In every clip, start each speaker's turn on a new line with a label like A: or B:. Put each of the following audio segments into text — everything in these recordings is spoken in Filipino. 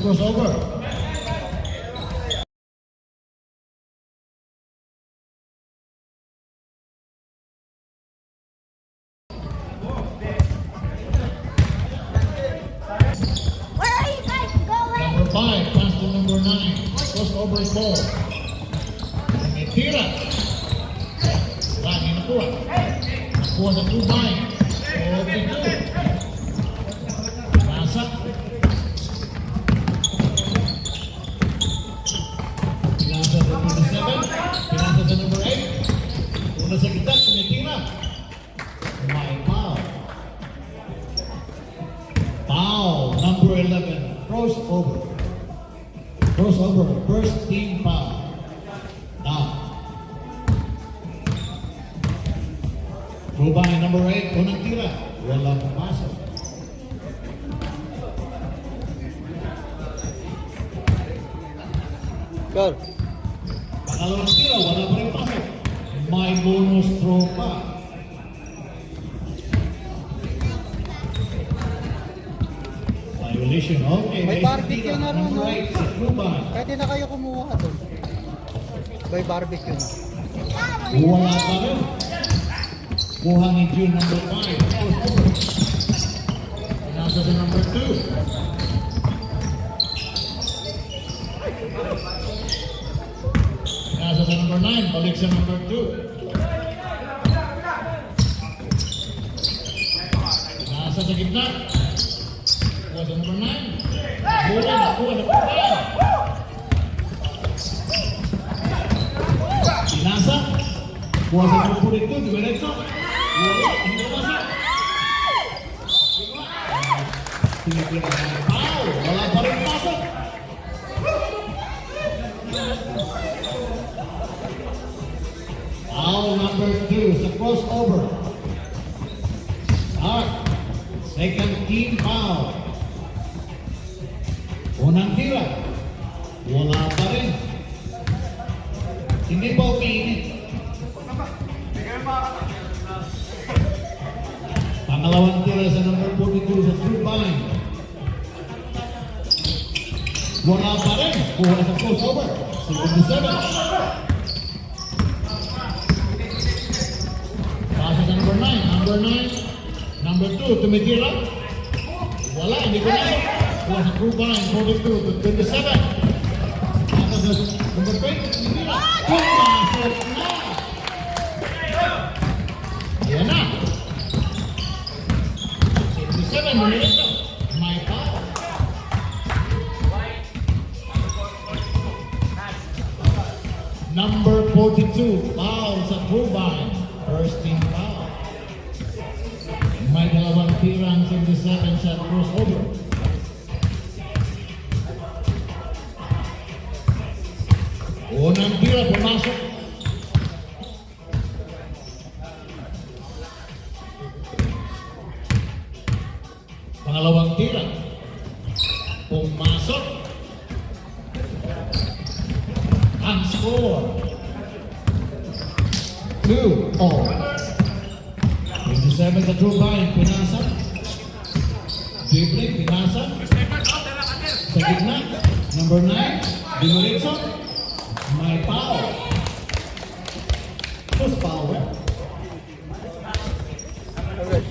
A: crossover. Number 5, pass to number 9. Crossover ball. May tira. Lagi nakuha. Nakuha sa Tubay. 42. Nasa. Pinasa sa number 7. Pinasa sa number 8. Una sa kita, tumitira. May foul. Foul, number 11. Crossover. Crossover, first team foul. Down. Tubay, number 8, unang tira. Walang pasok.
B: Goal.
A: Pangalawang tira, wala pa rin pasok. May bonus throw pa. Violation, okay.
B: May barbecue na rin,
A: Number
B: no?
A: 8, si Tubay.
B: Pwede na kayo kumuha doon. May barbecue na.
A: Wala pa rin. Kuha ni June number 5. Nasa sa number 2. Nasa sa number 9. Balik sa number 2. Nasa sa gitna. Kuha sa number 9. Kuha na kuha. Nasa. Kuha sa number 42. Diretso. Wala, hindi ko masok. Tinitira na. Foul! Wala pa rin pasok. Foul number 2 sa crossover. Start. Second team foul. Unang tira. Wala pa rin. Hindi pa umiinit. Pangalawang tira sa number 42 sa Tubay. Wala pa rin. Kuha sa crossover. 77. Pasa sa number 9. Number 9. Number 2. Tumitira. Wala. Hindi ko na. Kuha sa Tubay. 42 to 27. Pasa sa number 20. Tumitira. Pumasok na. Ayan na. 7 minutes. My foul. Number 42, foul sa Tubay. First team foul. May dalawang tirang 27 sa crossover. Unang tira, pumasok. Pangalawang tira. Pumasok. Ang score. 2-0. 27 sa Tubay. Pinasa. Dribbling. Pinasa. Sa gitna. Number 9. Dimuritso. May foul. Who's foul?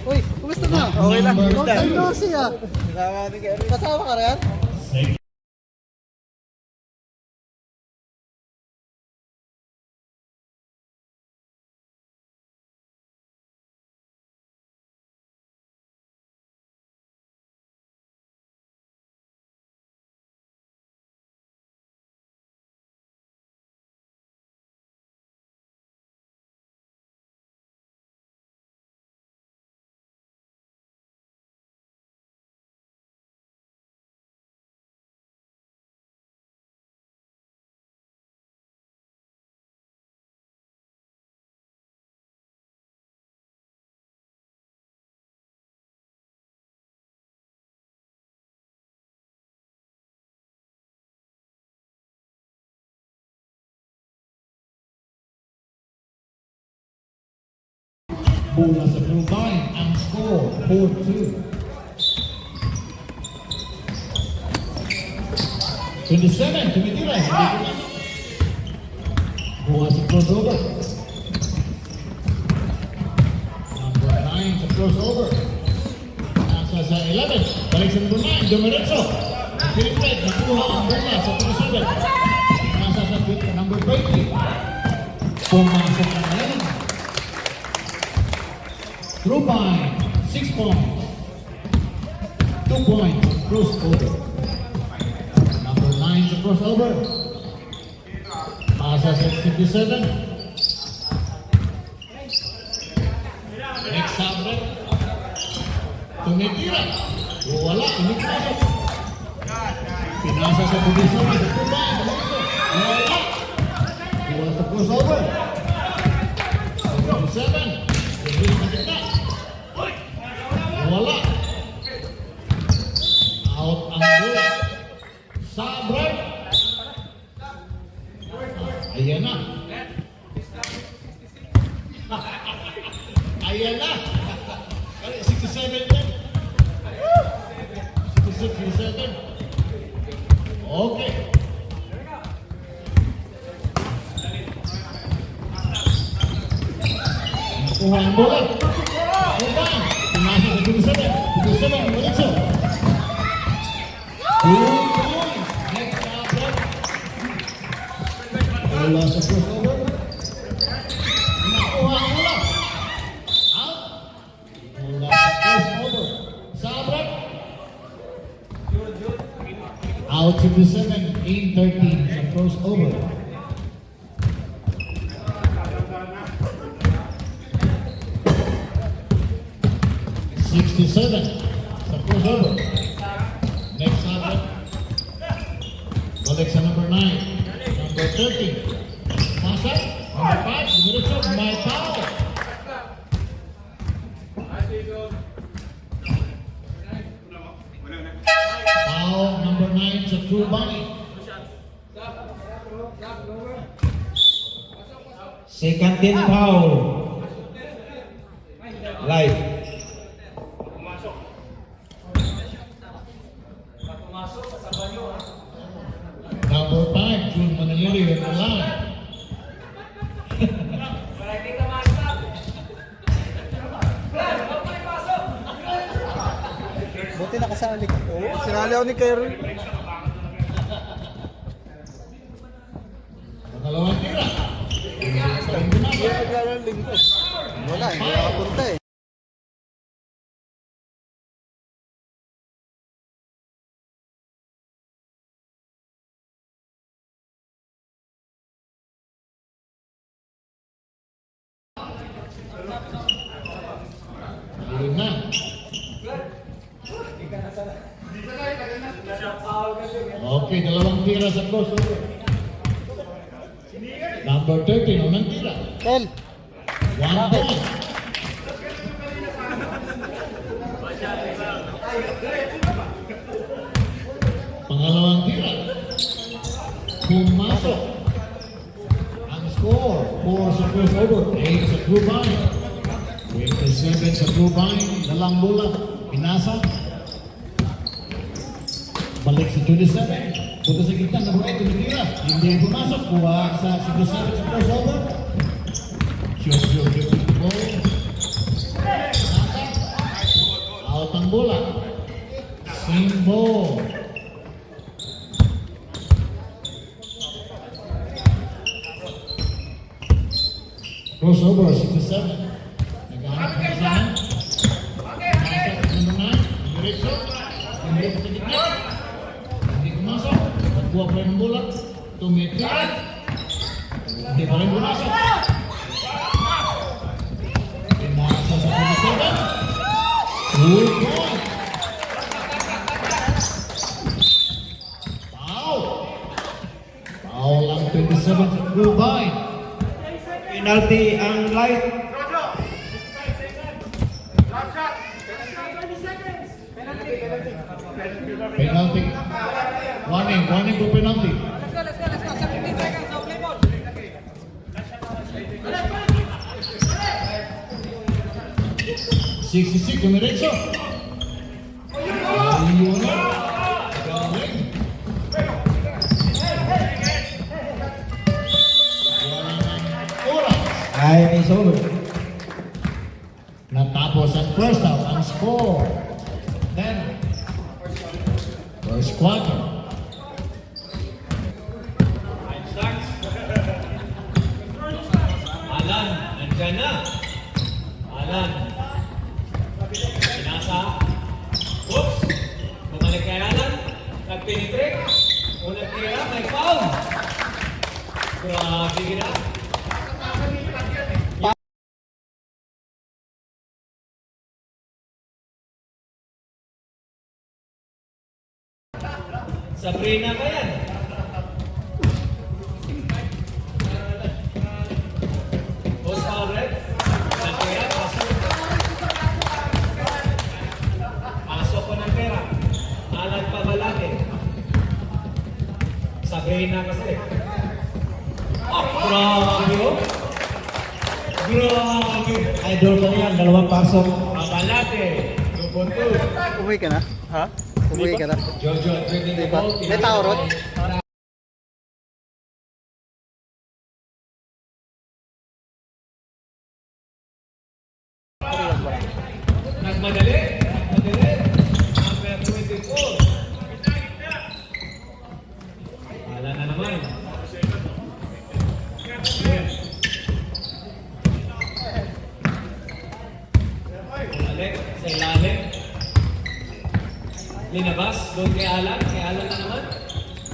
B: Uy, kumusta na?
A: Okay lang.
B: Long no see ah. Kasama ka rin? Bola sa Tubay. Ang score, 4-2.
A: 27, tumitira. Hindi pumasok. Kuha sa crossover. Number 9 sa crossover. Nasa sa 11. Balik sa number 9. Dumiretso. Pinipret. Nakuha ang bola sa crossover. Nasa sa number 20. Pumasok ang 11. Through by 6 points. 2 points. Crossover. Number 9 sa crossover. Pasa sa 57. Next subject. Tumitira. Wala. Pinipasok. Pinasa sa posisyon. Wala. Wala sa crossover. 57. Tumitira sa gitna. Wala. Out ang bola. Sabret. Ayan na. Ayan na. 67 din. 67. Okay. Nakuha ang bola. Bola. Pumasok sa 27. 27. Maritso. Next subject. Bola sa crossover. Nakuha ang bola. Out. Bola sa crossover. Sabret. Out 57. In 13 sa crossover. Seven sa crossover. Next subject. Balik sa number 9. Number 13. Masa. Number 5. Dumiretso. May foul. Foul number 9 sa True Bunny.
C: Second team foul. Live.
A: Number 5. June Manayuri on the line.
B: Buti nakasali ka. Oo, sinali ako ni Kerry.
A: Pangalawang tira.
B: Hindi naglaro ng linggo. Wala, hindi nakapunta eh.
A: Ayun na. Okay, dalawang tira sa crossover. Number 13, unang tira.
B: Tel,
A: 1 point. Pangalawang tira. Pumasok. Ang score, 4 sa crossover, 8 sa True Bunny. 27 sa True Bunny, dalang bola, pinasa. Balik sa 27. Punta sa gitna, number 8, tumitira. Hindi pumasok, kuha sa 67 sa crossover. Shoot, goal. Pinasa. Out ang bola. Same ball. Crossover, 67. Naghahanap ng kasama. Pinasa sa number 9. Diretso. Diretso sa gitna. Hindi pumasok. Nagkuha pa rin ang bola. Tumitira. Hindi pa rin pumasok. Pinasa sa 27. 2 point. Foul. Foul ang 27 sa True Bunny.
C: Penalty ang light.
A: Penalty. Warning for penalty.
D: Let's go. 17 seconds, no play ball.
A: 66, dumiretso. Ayun na. Galing.
C: is over.
A: Natapos ang first half. Ang score, 10. First quarter.
E: Alan, nandiyan na. Alan. Pinasa. Oops. Bumalik kay Alan. Nagpinitrip. Unang tira, may foul. Grabe gina. Sabrina ba yan? Post foul red. Nagtira, pasok. Pasok ko ng pera. Alan pa malaki. Sabrina kasi. Oh, grabe oh. Grabe.
C: Idol ko yan, dalawang pasok.
E: Mabalate. Lubunto.
B: Umuwi ka na? Ha? Umuwi ka na?
E: Jojo, drinking the
B: Diba?
E: ball.
B: May tao ron?
E: Nagmadali. Nagmadali. Number 24. Wala na naman. Balik sa ilalim. Linabas. Doon kay Alan. Kay Alan na naman.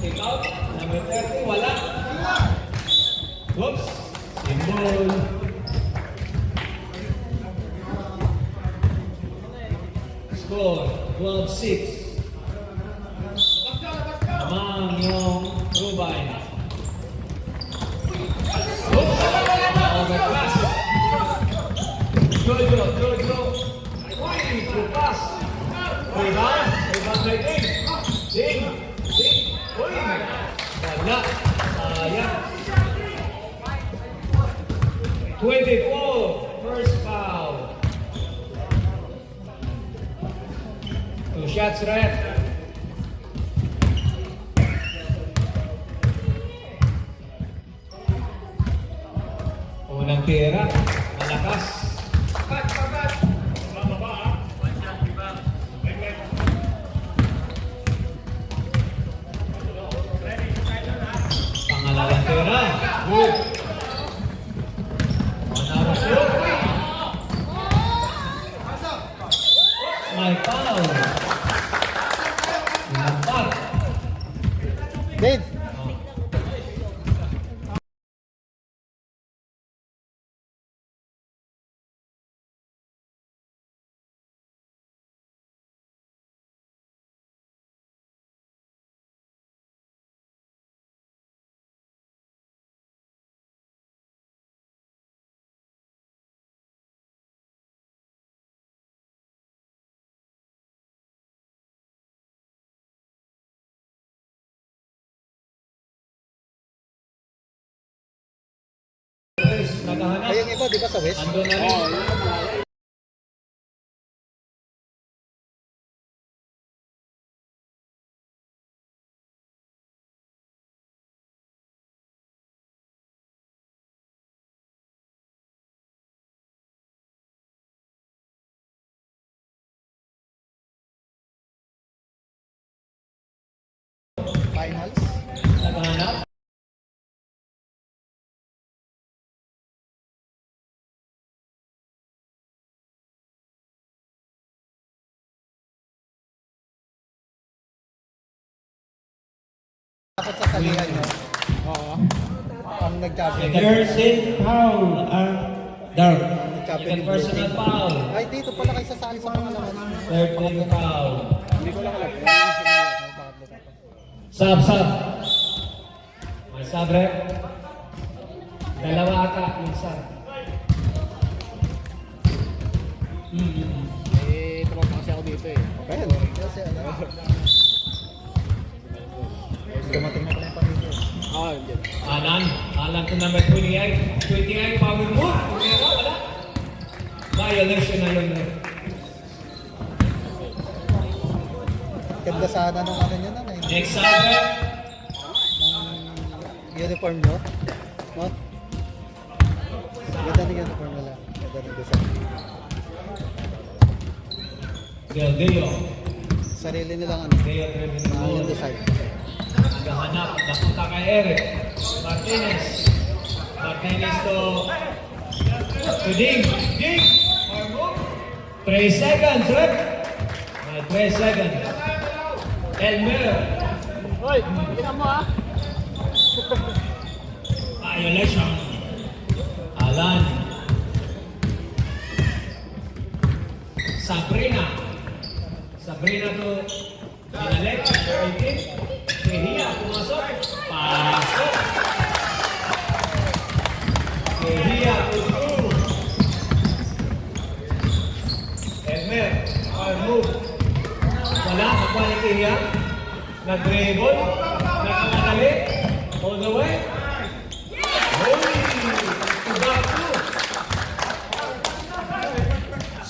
E: Take out. Number 30. Wala. Whoops. Symbol. Score, 12-6. Amang yung Rubine. Oops! Overpass. Jojo. Uy, true pass. Rebound kay Ding. Uy, wala. Sayang. 24, first foul. 2 shots red. Unang tira, malakas. Pangalawang tira. Good. Manaro shoot. May foul. Lampat.
B: Dave!
E: Naghahanap.
B: Ay, yung iba, di ba sa West?
E: Andun na rin.
B: Finals?
E: Naghahanap.
B: Takot sa salihan nyo. Oo. Ang nag-champion.
C: Nursing foul ang Dark.
E: Second personal foul.
B: Ay, dito pala kayo sasali sa pangalaman.
E: Third team foul.
B: Hindi ko lang alam.
E: Sub. May sub rep. Dalawa ata yung sub.
B: Eh, tropa kasi ako dito eh. Well, kasi ano. Dumating na pala yung pamilya. Ah, yun.
E: Alan to number 28. 28 power move. Kumera, wala. Violation na yun.
B: Ganda sana nung ano nyo na eh.
E: Next sub rep.
B: Ng uniform nyo. No? Ganda ni ganito formula. Ganda ni design.
E: Del Deo.
B: Sarili nilang ano.
E: Deo driven
B: Yung
E: ball.
B: design.
E: Naghahanap. Napunta kay Eric. Martinez. Martinez to Ding. Ding! 3 seconds, rep. 3 seconds. Elmer.
B: Hoy, tingnan mo ah.
E: Violation. Alan. Sabrina. Sabrina to Dinalek. 18. Kehia pumasok. Pasok. Kehia to Drew. Elmer. Power move. Wala. Nakuha ni Kehia. Nag-dribble. Nagkamadali. All the way.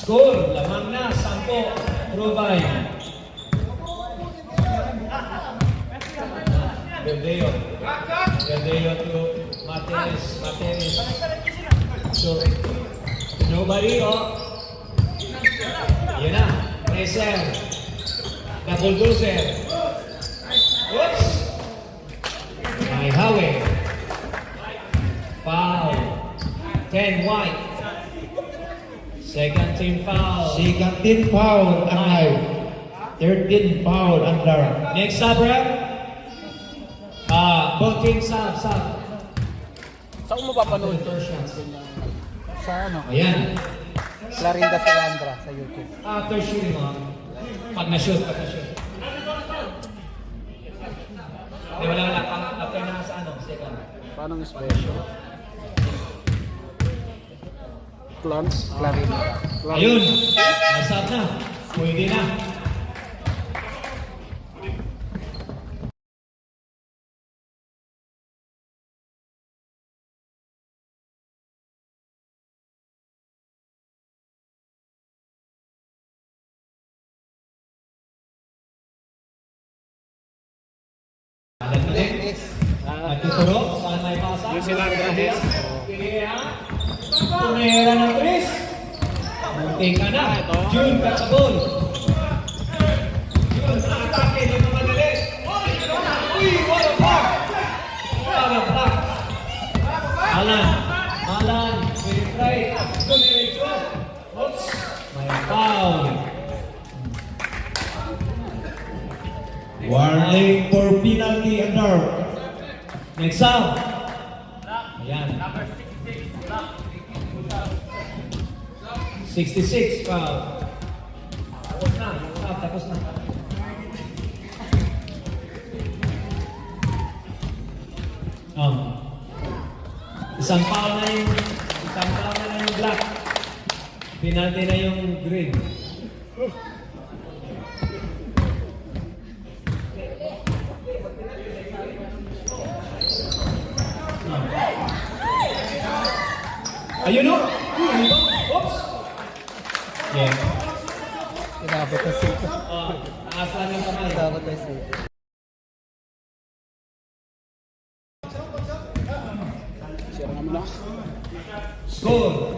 E: Score, lamang na, 10, Rubine. Galdeo. Galdeo to Martinez. Martinez. So, nobody, oh. Yan na, pressure. The bulldozer. Oops. May hawi. Foul. 10 white. Second team foul.
C: Second team foul ang live. 13 foul ang dark.
E: Next sub, rep. Both teams sub.
B: Saan mo papanood? Sa ano?
E: Ayan.
B: Clarinda Salandra sa YouTube.
E: After shooting mo. Pag na-shoot. Wala. After na sa ano, second.
B: Paano ng special? Clarinda.
E: Ayun. May sub na. Pwede na. Alam mo din? Nagtuturo? Saan may pasa? Yung sila nag-ahis. Tumera ng Chris. Munting ka na. June, katabol. June, atake. Hindi mo madali. Uy, what a block. What a block. Alan. With it right. Oops. May foul.
C: Warning for penalty and dark.
E: Next up. Ayan. 66 foul. Tapos na. Isang foul na yung black. Penalty na yung green. Ayun o! Oops! Yeah.
B: Inabot na sito.
E: Taas lang yung kamay.
B: Inabot na sito. Share naman na.
E: Score!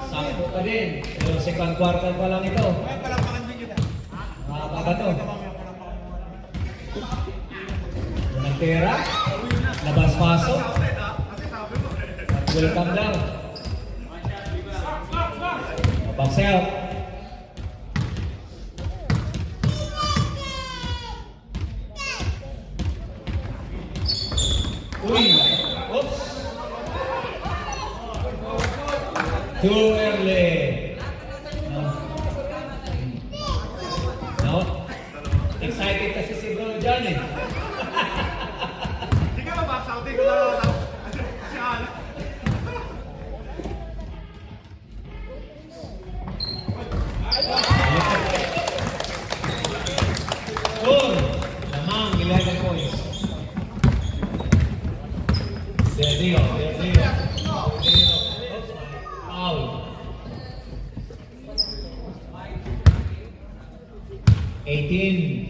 E: Sakto pa din. Pero second quarter pa lang ito. Mahaba ba ito? Nagtira. Labas-pasok. Welcome down. Box out. Uy! Oops! Too early. No? Excited kasi si Bro John eh.
F: Sige ba, box out ko na si Alan.
E: Score! Lamang, 11 points. Del Dio. Foul.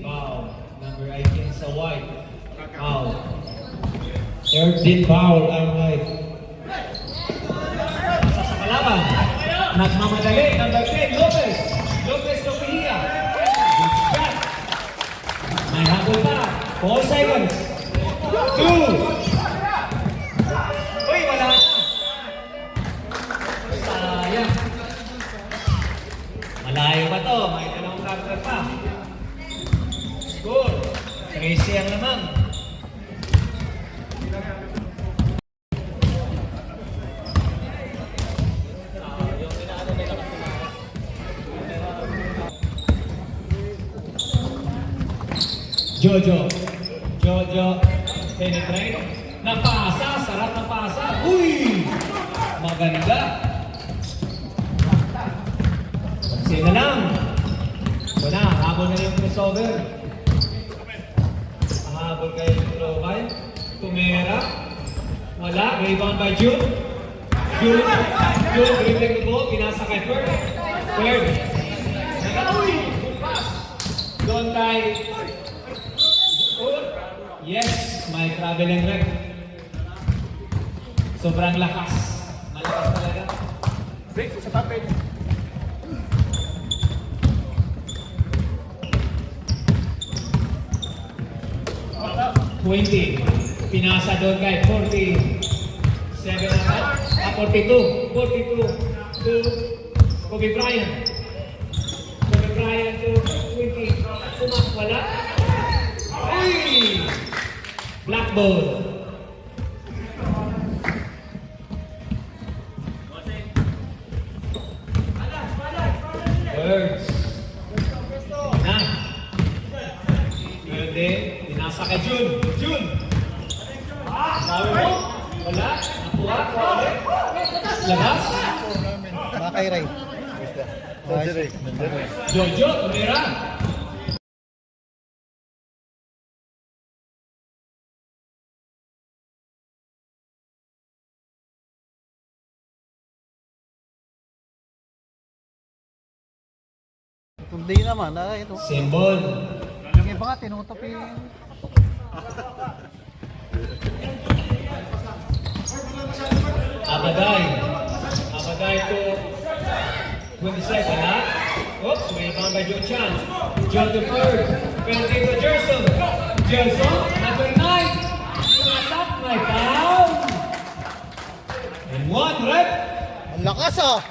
E: Foul. Number 18 sa white. Foul.
C: 13 foul ang live.
E: Nagmamadali, number 10, Lopez. Lopez Lopihia. Good shot. May habol pa. 4 seconds. 2. Uy, wala na. Sayang. Malayo pa to. May dalawang quarter pa. Score. 13 ang lamang. Jojo. Jojo. Penetrate. Napasa. Sarap na pasa. Uy! Maganda. Sino lang? Ito na. Habol na yung crossover. Habol kayo yung global. Tumera. Wala. Rebound by June. June. June. Dribbling the ball. Pinasa kay Ferd. Ferd. Uy! Good pass. Doon kay... Yes, may travel and rec. Sobrang lakas. Malakas talaga.
F: Break sa tapit.
E: Pinasa doon kay 47 naman. 42. 42 to Kobe Bryant. Kobe Bryant to 20. Sumak, wala. Uy! Black ball. Birds. Na. Pwede. Pinasa kay June. June. Sabi mo? Wala. Nakuha. Ulit. Labas.
B: Makay Ray.
E: Jojo. Tumira.
B: Kundi naman, ito.
E: Symbol.
B: Yung iba nga, tinutupi.
E: Abaday. Abaday to 22nd, ha? Oops, may rebound by Joe Chan. Joe the third. Penalty to Gerson. Gerson, number 9. Sumatap, may foul. And 1 rep.
B: Ang lakas ah!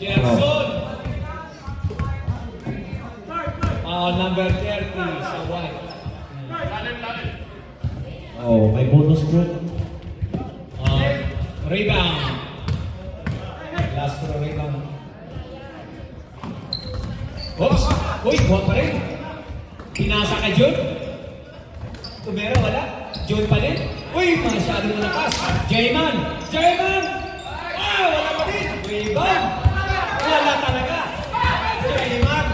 E: Gerson. Foul number 30 sa White.
C: Oh, may bonus group.
E: Rebound. Last throw rebound. Oops! Uy, buwan pa rin. Pinasa kay June. Tumera, wala. June pa rin. Uy, masyado na lakas. Jayman! Jayman! Ah, wala pa rin. Rebound. Wala talaga. Jayman.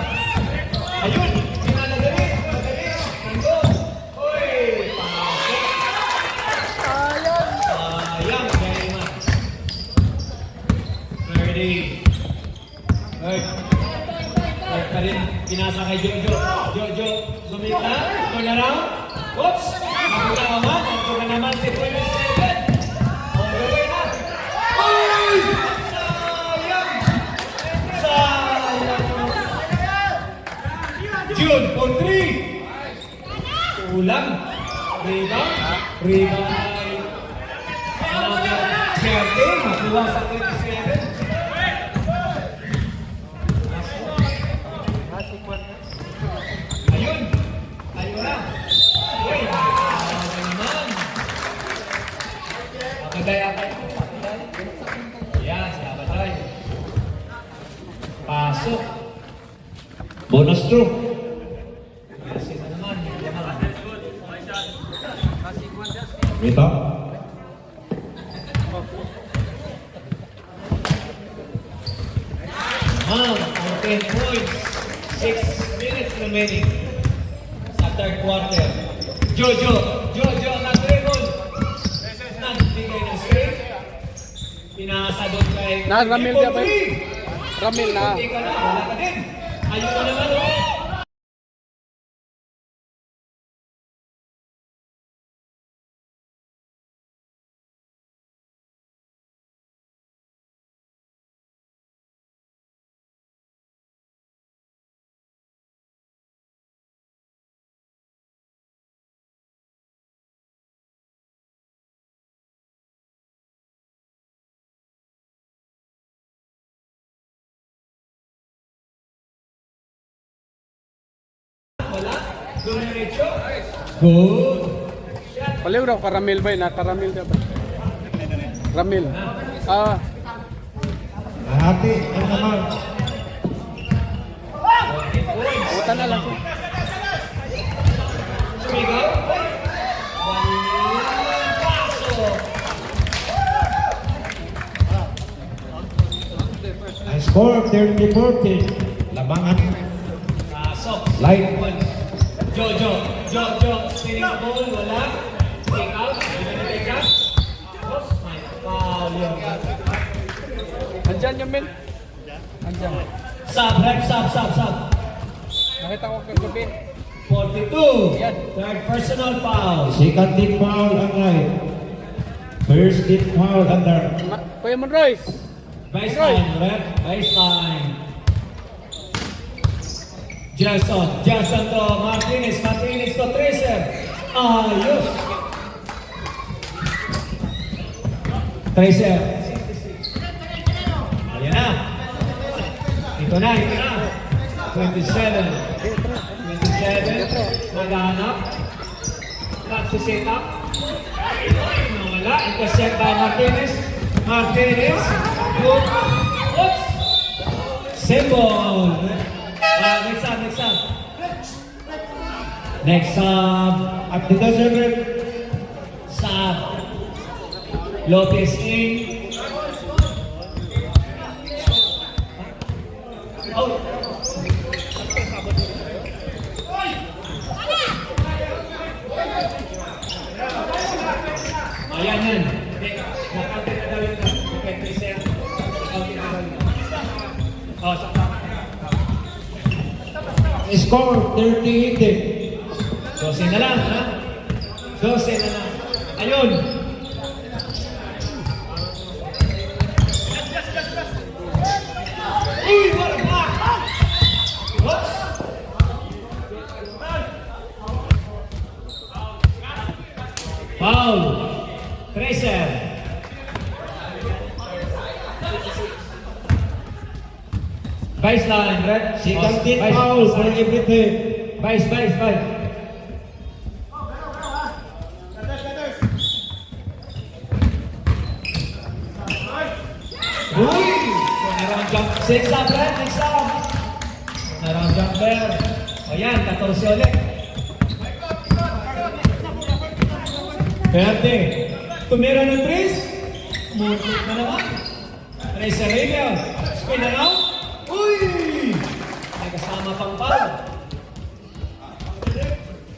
E: Ayun. Pinalagari. Madali. Nandun. Uy, pasok. Sayang, Jayman. 30. Third. Third pa rin. Pinasa kay Jojo. Jojo. Sumita. Turn around. Oops! Nakulawan. Ito na naman si 27. On the way na. Uy! Sayang! Sayang! June for 3. Kulang. Rebound. Rebound ay another 30. Nakuha sa 27. Ayun! Ayun na! Uy! Ano naman? Abagay. Yan, si Abagay. Pasok.
C: Bonus group.
E: Kasi na naman.
C: Rebound.
E: Ma'am, ang 10 points. 6 minutes remaining sa third quarter. Jojo, nag-dribble. Nagbigay ng straight. Pinasa doon kay...
F: Ramil
E: Triple
F: ka ba?
E: three.
F: Ramil na.
E: Hindi ka na, wala ka din. Ayun na naman, oh. wala. Dumiretso. Good.
F: Paliw daw, karamel ba? Nakaramel ka ba? Ramil.
C: Hati, ano naman?
F: Buta na lang.
E: Sumigaw. Walang pasok.
C: Ang score, 30-40. Labangan.
E: Pasok.
C: Light.
E: Jojo. Spinning the ball. Wala. Take out. Hindi na take out. Tapos, may foul yun.
F: Andyan yung Mel. Andyan.
E: Sub.
F: Nakita ko kagabi.
E: 42.
F: Yan.
E: Third personal foul.
C: Second team foul ang right. First team foul under.
F: Kuya Monroy.
E: Baseline, rep. Baseline. Jason to Martinez to Tracer. Ayos. Tracer. Ayan na. Ito na. 27. Maghanap. Nagsiset up. Nawala. Intercept by Martinez. Good. Oops. Symbol. Next sub.
C: At the server.
E: Sub. Lopez in. Oh. Ayan yan. Nakante na daw yung Petricer. Nakante na daw yun. Oh, sakta.
C: Score, 30-80.
E: 12 na lang, ha? 12 na lang. Ayun. Uy, what a block! Oops. Foul. Tracer. Baseline, red.
C: Second team foul for everything.
E: Vice. Uy! Narang jump. Six up, red. Narang jumper. O yan, 14 ulit. Pwede. Tumira ng Tris. Mutik na naman. Tracer radio. Spin around. Uy! May kasama pang foul.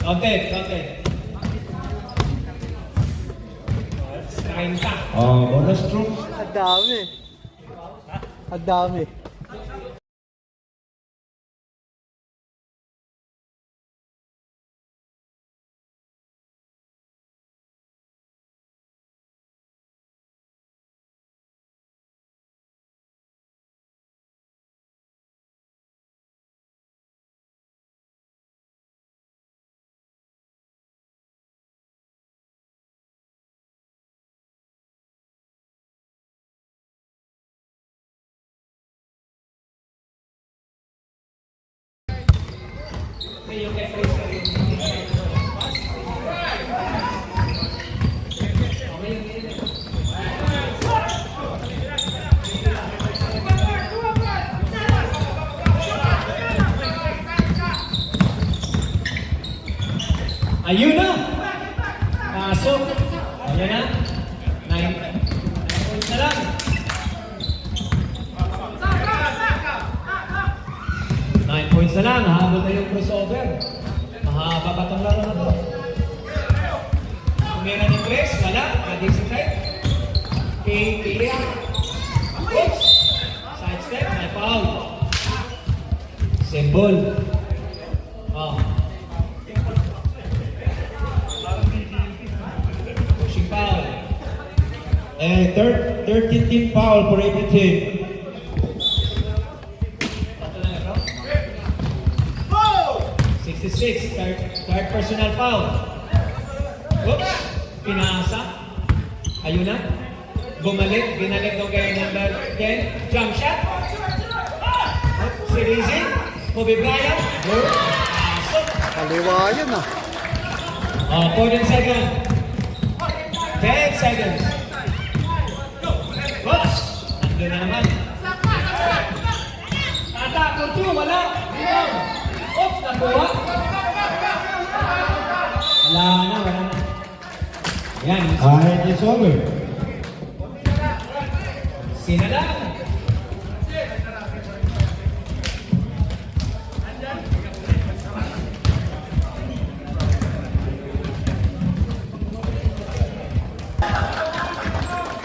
E: Counted. 30.
C: Oh, bonus stroke.
B: Ang dami.
E: Ayun na! Pasok! Ayan na. 9 points na lang. 9 points na lang. Habol na yung crossover. Mahaba ba itong laro na to? Tumira ni Chris. Wala. Adik si Ted. Piliya. Oops! Side step. May foul. Symbol. Oh. Pushing foul.
C: Third team foul for everything.
E: Tatlo na ito. 66. Third personal foul. Oops. Pinasa. Ayun na. Bumalik. Binalik daw kayo number 10. Jump shot. Si Rizzi. Kobe Bryant. Good. Pasok.
B: Kaliwa yan ah.
E: 14 seconds. 10 seconds. Oops! Nandun na naman. Tata, kurtu, wala. Rebound. Oops, nakuha. Wala na. Yan.
C: And it's over.
E: Sina lang.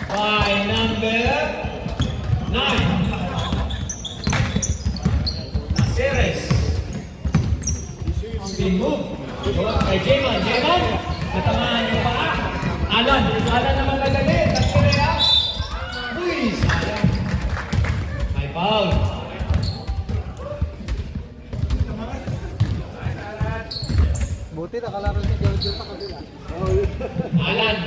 E: By number 9. Ceres. Spin move. Kay Jayman. Jayman. Natamaan yung paa. Alan naman nagali. Nagkireya. Uy, sayang. May foul.
B: Buti nakalaro si Jojo sa kabila.
E: Alan.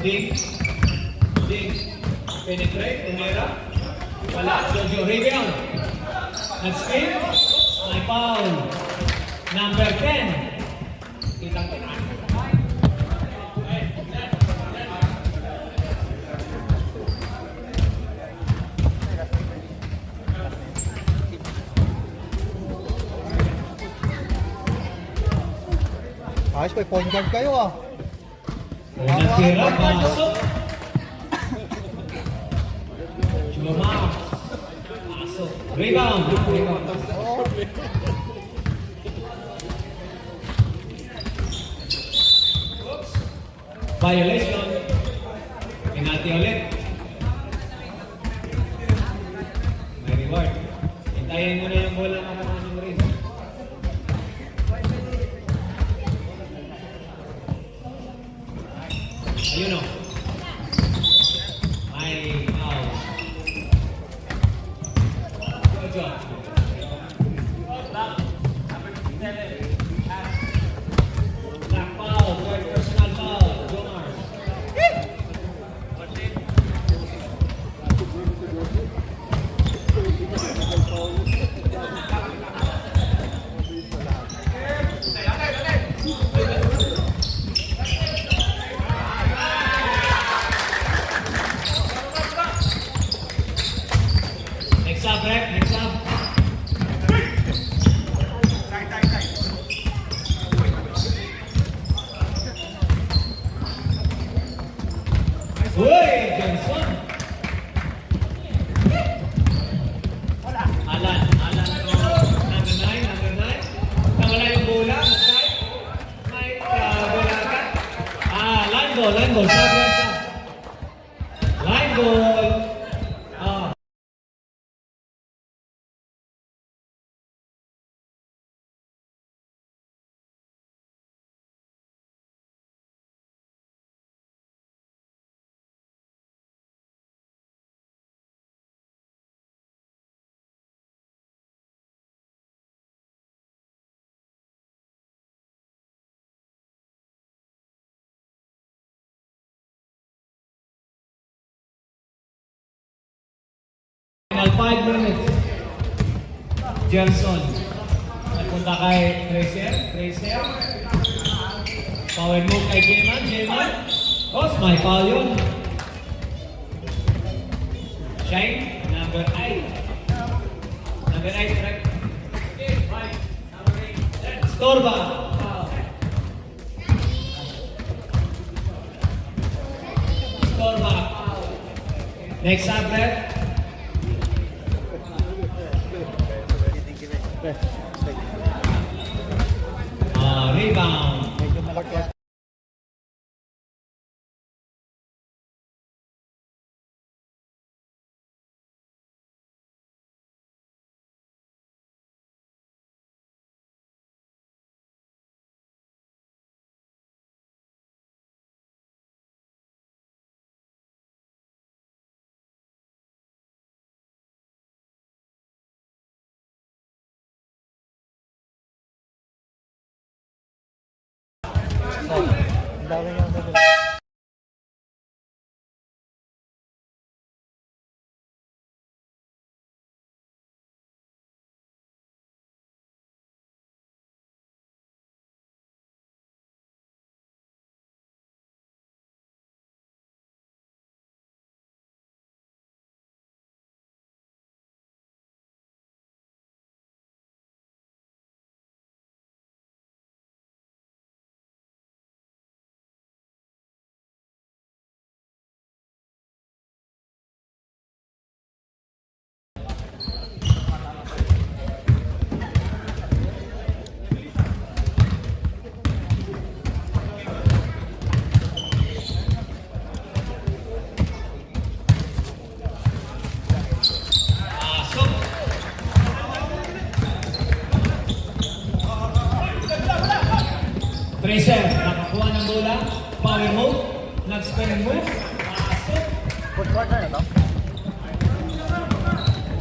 E: Ding. Penetrate. Umera. Wala. Jojo. Rebound. Nag-spin. May foul. Number 10. Kitang ko na.
B: Ayos, may point guard kayo ah.
E: Nagtira. Pasok. Chuma. Pasok. Rebound.
B: Oo.
E: Violation. Penalty ulit. May reward. Hintayin mo na yung bola na kananin rin. Ayun o. May foul. Good job. Black foul. Third personal foul. Jomar. Next up, Rek. Next up. Uy! Johnson! Alan. Number 9. Nawala yung bola. May bola ka. Line ball. Line ball. Final 5 minutes. Johnson. Nagpunta kay Tracer. Power move kay Jayman. May foul yun. Shine. Number 8. Correct? Storba. Next up, rep. Rebound.
B: Medyo malaki. Ang dami niyang nagawin.
E: Pasok. Tracer, nakakuha ng bola. Power move. Nag-spin move. Pasok.
B: Fourth quarter na to?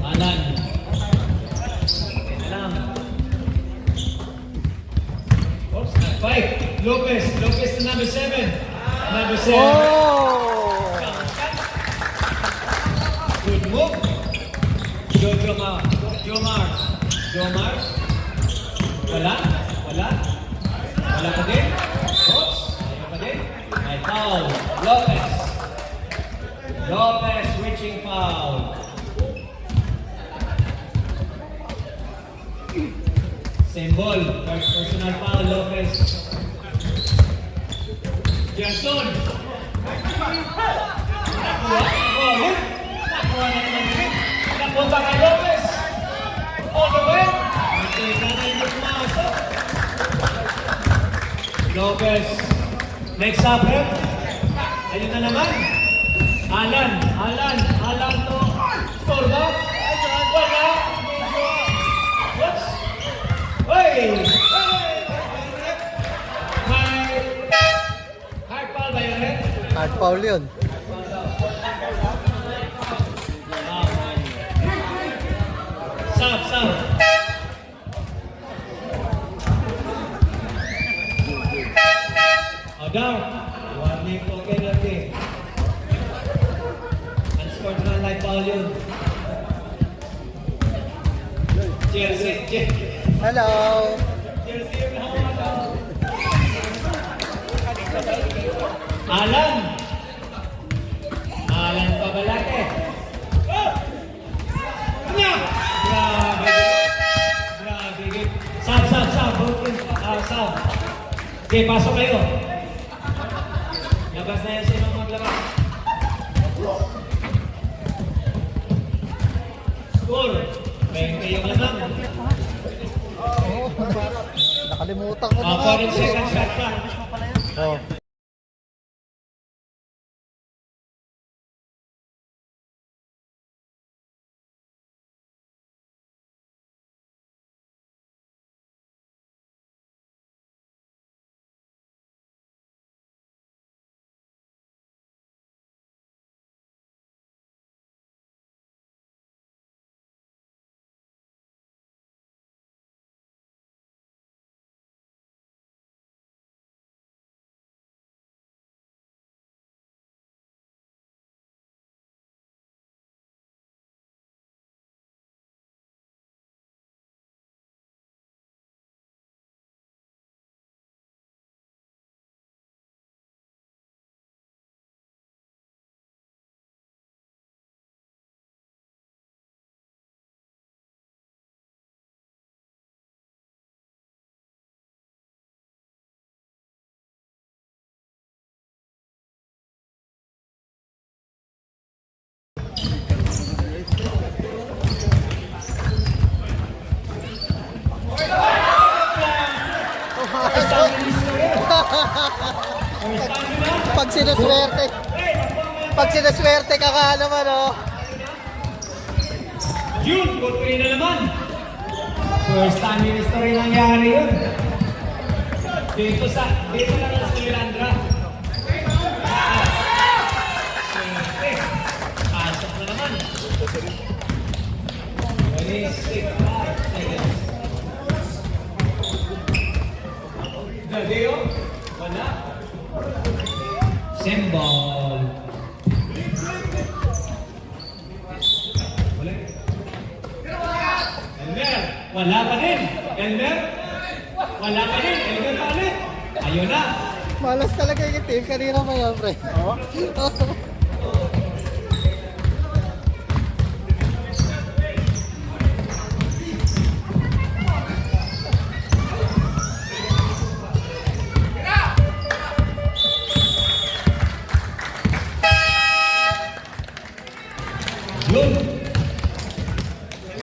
E: Alan. Alam. Oops, five. Lopez. Lopez to number 7. Number 7.
B: Oh!
E: Good move. Jomar. Jomar. Wala. Wala pa din. Oops. Wala pa din. May foul. Lopez reaching foul. Same ball. Personal foul, Lopez. Jason. Nakuha. Oh, hit. Nakuha na naman hit. Napunta kay Lopez. All the way. Teka na yung pumasok. Lopez. Next up, rep. Ayun na naman. Alan to. Score ba? Wala. Whoops. Hey! Hard foul ba yun, rep?
B: Hard foul yun.
E: Sub. Down. Warning po kayo lagi. Unscored na live foul yun. Cheers.
B: Hello!
E: Cheers, Alan Pabalate. Grabe. Sab. Sab. Okay, pasok kayo. Labas na yan sino maglabas. Score. 20 yung lamang.
B: Nakalimutan ko na nga.
E: 40 seconds shot pa.
B: Oh. Pag sinuswerte. Pag sinuswerte ka ka naman, oh.
E: Yun, good play na naman. First time in history nangyari yun. Dito lang sa Lilandra. Pasok na naman. 26 seconds. Dadeo, wala. Symbol. Ulit. Elmer, wala pa din. Elmer, wala pa din. Elmer pa ulit. Ayun na.
B: Malas talaga yung team. Kanina pa yan, pre.